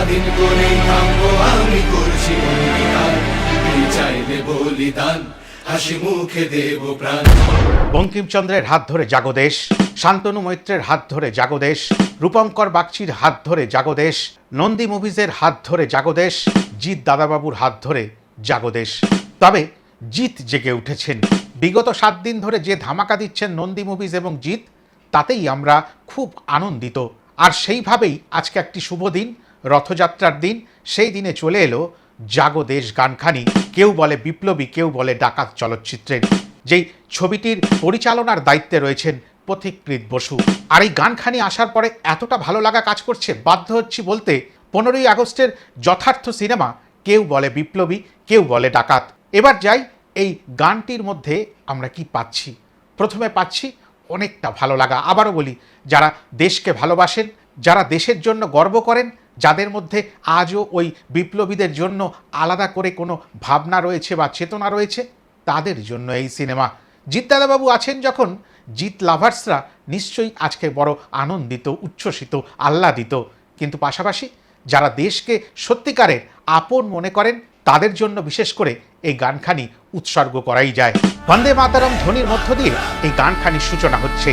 স্বাধীন করে থামবো আমি করছি অঙ্গীকার, চাইলে বলিদান, হাসি মুখে দেব প্রাণ। বঙ্কিমচন্দ্রের হাত ধরে জাগো দেশ, শান্তনু মৈত্রের হাত ধরে জাগো দেশ, রূপঙ্কর বাগচির হাত ধরে জাগো দেশ, নন্দী মুভিজের হাত ধরে জাগো দেশ, জিৎ দাদাবাবুর হাত ধরে জাগো দেশ। তবে জিৎ জেগে উঠেছেন। বিগত 7 দিন ধরে যে ধামাকা দিচ্ছেন নন্দী মুভিজ এবং জিৎ, তাতেই আমরা খুব আনন্দিত। আর সেইভাবেই আজকে একটি শুভ দিন, রথযাত্রার দিন। সেই দিনে চলে এলো জাগো দেশ গানখানি, কেউ বলে বিপ্লবী, কেউ বলে ডাকাত চলচ্চিত্রের, যেই ছবিটির পরিচালনার দায়িত্বে রয়েছেন পথিকৃৎ বসু। আর এই গানখানি আসার পরে এতটা ভালো লাগা কাজ করছে, বাধ্য হচ্ছি বলতে 15ই আগস্টের যথার্থ সিনেমা কেউ বলে বিপ্লবী, কেউ বলে ডাকাত। এবার যাই এই গানটির মধ্যে আমরা কি পাচ্ছি। প্রথমে পাচ্ছি অনেকটা ভালো লাগা। আবারও বলি, যারা দেশকে ভালোবাসেন, যারা দেশের জন্য গর্ব করেন, যাদের মধ্যে আজও ওই বিপ্লবীদের জন্য আলাদা করে কোনো ভাবনা রয়েছে বা চেতনা রয়েছে, তাদের জন্য এই সিনেমা। জিৎ দাদাবাবু আছেন যখন, জিৎ লাভার্সরা নিশ্চয়ই আজকে বড় আনন্দিত, উচ্ছ্বসিত, আহ্লাদিত। কিন্তু পাশাপাশি যারা দেশকে সত্যিকারের আপন মনে করেন, তাদের জন্য বিশেষ করে এই গানখানি উৎসর্গ করাই যায়। বন্দে মাতরম ধ্বনির মধ্য দিয়ে এই গানখানির সূচনা হচ্ছে।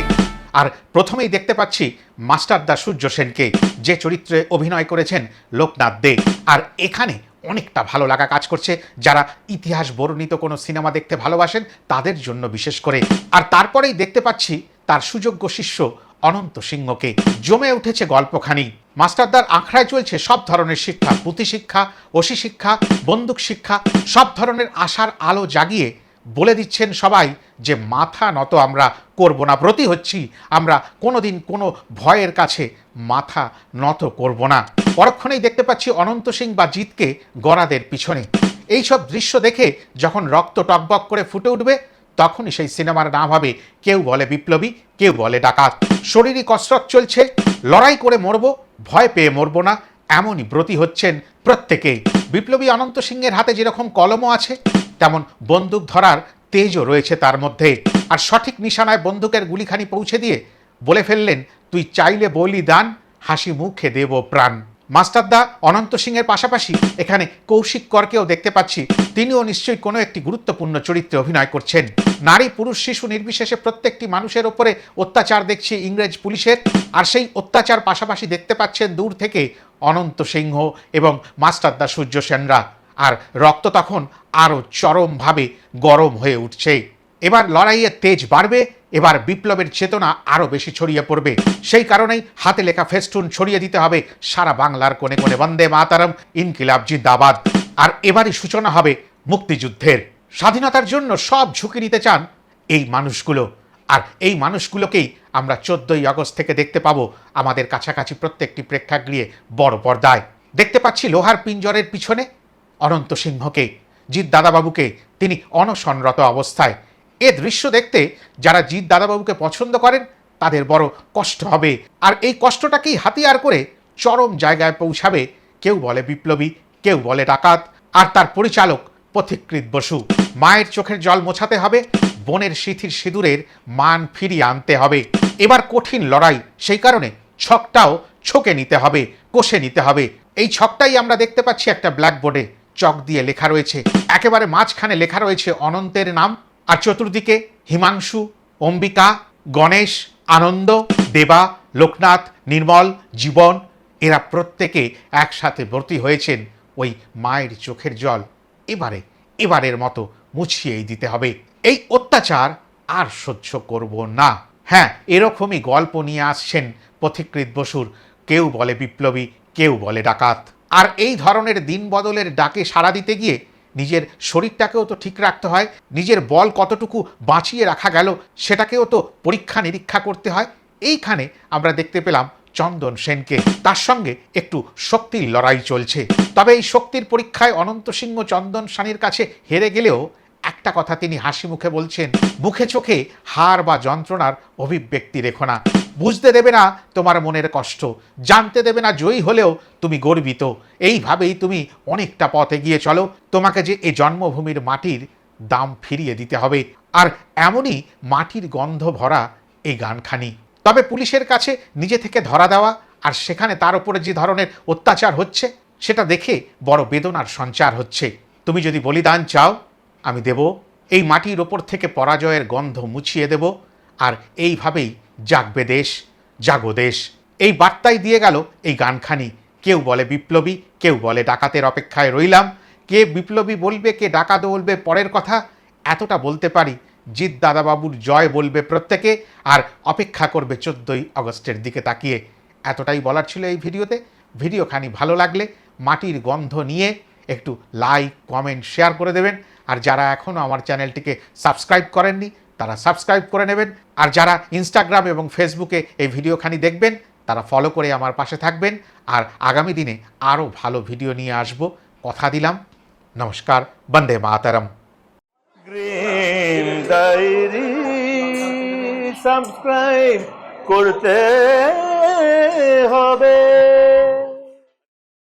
আর প্রথমেই দেখতে পাচ্ছি মাস্টারদা সূর্য সেনকে, যে চরিত্রে অভিনয় করেছেন লোকনাথ দে। আর এখানে অনেকটা ভালো লাগা কাজ করছে, যারা ইতিহাস বর্ণিত কোনো সিনেমা দেখতে ভালোবাসেন তাদের জন্য বিশেষ করে। আর তারপরেই দেখতে পাচ্ছি তার সুযোগ্য শিষ্য অনন্ত সিংহকে। জমে উঠেছে গল্পখানি। মাস্টারদার আখড়ায় চলছে সব ধরনের শিক্ষা, পুঁথি শিক্ষা, ওসি শিক্ষা, বন্দুক শিক্ষা, সব ধরনের আশার আলো জাগিয়ে বলে দিচ্ছেন সবাই যে মাথা নত আমরা করব না, ব্রতী হচ্ছি আমরা কোনোদিন কোনো ভয়ের কাছে মাথা নত করব না। পরক্ষণেই দেখতে পাচ্ছি অনন্ত সিং বা জিতকে গরাদের পিছনে। এইসব দৃশ্য দেখে যখন রক্ত টকবক করে ফুটে উঠবে, তখনই সেই সিনেমার নাম হবে কেউ বলে বিপ্লবী, কেউ বলে ডাকাত। শরীরী কসরত চলছে, লড়াই করে মরবো, ভয় পেয়ে মরবো না, এমনই ব্রতী হচ্ছেন প্রত্যেকেই। বিপ্লবী অনন্ত সিংয়ের হাতে যেরকম কলমও আছে, তেমন বন্দুক ধরার তেজও রয়েছে তার মধ্যে। আর সঠিক নিশানায় বন্দুকের গুলিখানি পৌঁছে দিয়ে বলে ফেললেন, তুই চাইলে বলিদান, হাসি মুখে দেব প্রাণ। মাস্টারদা অনন্ত সিংয়ের পাশাপাশি এখানে কৌশিক করকেও দেখতে পাচ্ছি। তিনিও নিশ্চয়ই কোনো একটি গুরুত্বপূর্ণ চরিত্রে অভিনয় করছেন। নারী পুরুষ শিশু নির্বিশেষে প্রত্যেকটি মানুষের ওপরে অত্যাচার দেখছি ইংরেজ পুলিশের। আর সেই অত্যাচার পাশাপাশি দেখতে পাচ্ছেন দূর থেকে অনন্ত সিংহ এবং মাস্টারদা সূর্য সেনরা। আর রক্ত তখন আরও চরমভাবে গরম হয়ে উঠছে। এবার লড়াইয়ের তেজ বাড়বে, এবার বিপ্লবের চেতনা আরও বেশি ছড়িয়ে পড়বে। সেই কারণেই হাতে লেখা ফেস্টুন ছড়িয়ে দিতে হবে সারা বাংলার কোণে কোণে, বন্দে মাতরম, ইনকিলাব জিন্দাবাদ। আর এবারই সূচনা হবে মুক্তিযুদ্ধের। স্বাধীনতার জন্য সব ঝুঁকি নিতে চান এই মানুষগুলো। আর এই মানুষগুলোকেই আমরা 14ই আগস্ট থেকে দেখতে পাবো আমাদের কাছাকাছি প্রত্যেকটি প্রেক্ষাগৃহে বড় পর্দায়। দেখতে পাচ্ছি লোহার পিঞ্জরের পিছনে অনন্ত সিংহকে, জিৎ দাদাবাবুকে, তিনি অনশনরত অবস্থায়। এ দৃশ্য দেখতে যারা জিৎ দাদাবাবুকে পছন্দ করেন তাদের বড় কষ্ট হবে। আর এই কষ্টটাকেই হাতিয়ার করে চরম জায়গায় পৌঁছাবে কেউ বলে বিপ্লবী, কেউ বলে ডাকাত, আর তার পরিচালক পথিকৃৎ বসু। মায়ের চোখের জল মোছাতে হবে, বোনের সিঁথির সিঁদুরের মান ফিরিয়ে আনতে হবে। এবার কঠিন লড়াই, সেই কারণে ছকটাও ছকে নিতে হবে, কষে নিতে হবে। এই ছকটাই আমরা দেখতে পাচ্ছি একটা ব্ল্যাকবোর্ডে চক দিয়ে লেখা রয়েছে। একেবারে মাঝখানে লেখা রয়েছে অনন্তের নাম, আর চতুর্দিকে হিমাংশু, অম্বিকা, গণেশ, আনন্দ, দেবা, লোকনাথ, নির্মল, জীবন, এরা প্রত্যেকে একসাথে ভর্তি হয়েছেন ওই মায়ের চোখের জল এবারের মতো মুছিয়েই দিতে হবে। এই অত্যাচার আর সহ্য করব না। হ্যাঁ, এরকমই গল্প নিয়ে আসছেন পথিকৃৎ বসুর কেউ বলে বিপ্লবী, কেউ বলে ডাকাত। আর এই ধরনের দিন বদলের ডাকে সাড়া দিতে গিয়ে নিজের শরীরটাকেও তো ঠিক রাখতে হয়, নিজের বল কতটুকু বাঁচিয়ে রাখা গেল সেটাকেও তো পরীক্ষা নিরীক্ষা করতে হয়। এইখানে আমরা দেখতে পেলাম চন্দন সেনকে, তার সঙ্গে একটু শক্তির লড়াই চলছে। তবে এই শক্তির পরীক্ষায় অনন্ত সিংহ চন্দন সানির কাছে হেরে গেলেও একটা কথা তিনি হাসি মুখে বলছেন, মুখে চোখে হার বা যন্ত্রণার অভিব্যক্তি রেখো না, বুঝতে দেবে না তোমার মনের কষ্ট, জানতে দেবে না জয়ী হলেও তুমি গর্বিত। এইভাবেই তুমি অনেকটা পথ এগিয়ে চলো, তোমাকে যে এই জন্মভূমির মাটির দাম ফিরিয়ে দিতে হবে। আর এমনই মাটির গন্ধ ভরা এই গানখানি। তবে পুলিশের কাছে নিজে থেকে ধরা দেওয়া আর সেখানে তার উপরে যে ধরনের অত্যাচার হচ্ছে, সেটা দেখে বড় বেদনার সঞ্চার হচ্ছে। তুমি যদি বলিদান চাও আমি দেব, এই মাটির ওপর থেকে পরাজয়ের গন্ধ মুছিয়ে দেব, আর এইভাবেই জাগবে দেশ, জাগো দেশ। এই বার্তাই দিয়ে গেল এই গানখানি। কেউ বলে বিপ্লবী, কেউ বলে ডাকাতের অপেক্ষায় রইলাম। কে বিপ্লবী বলবে, কে ডাকাত বলবে পরের কথা। এতটা বলতে পারি, জিৎ দাদাবাবুর জয় বলবে প্রত্যেকে, আর অপেক্ষা করবে 14ই আগস্টের দিকে তাকিয়ে। এতটাই বলার ছিল এই ভিডিওতে। ভিডিওখানি ভালো লাগলে মাটির গন্ধ নিয়ে একটু লাইক, কমেন্ট, শেয়ার করে দেবেন। আর যারা এখনও আমার চ্যানেলটিকে সাবস্ক্রাইব করেননি তারা সাবস্ক্রাইব করে নেবেন। আর যারা ইনস্টাগ্রাম এবং ফেসবুকে এই ভিডিওখানি দেখবেন তারা ফলো করে আমার পাশে থাকবেন। আর আগামী দিনে আরও ভালো ভিডিও নিয়ে আসব, কথা দিলাম। নমস্কার, বন্দে মাতরম। গ্রিন ডায়েরি সাবস্ক্রাইব করতে হবে।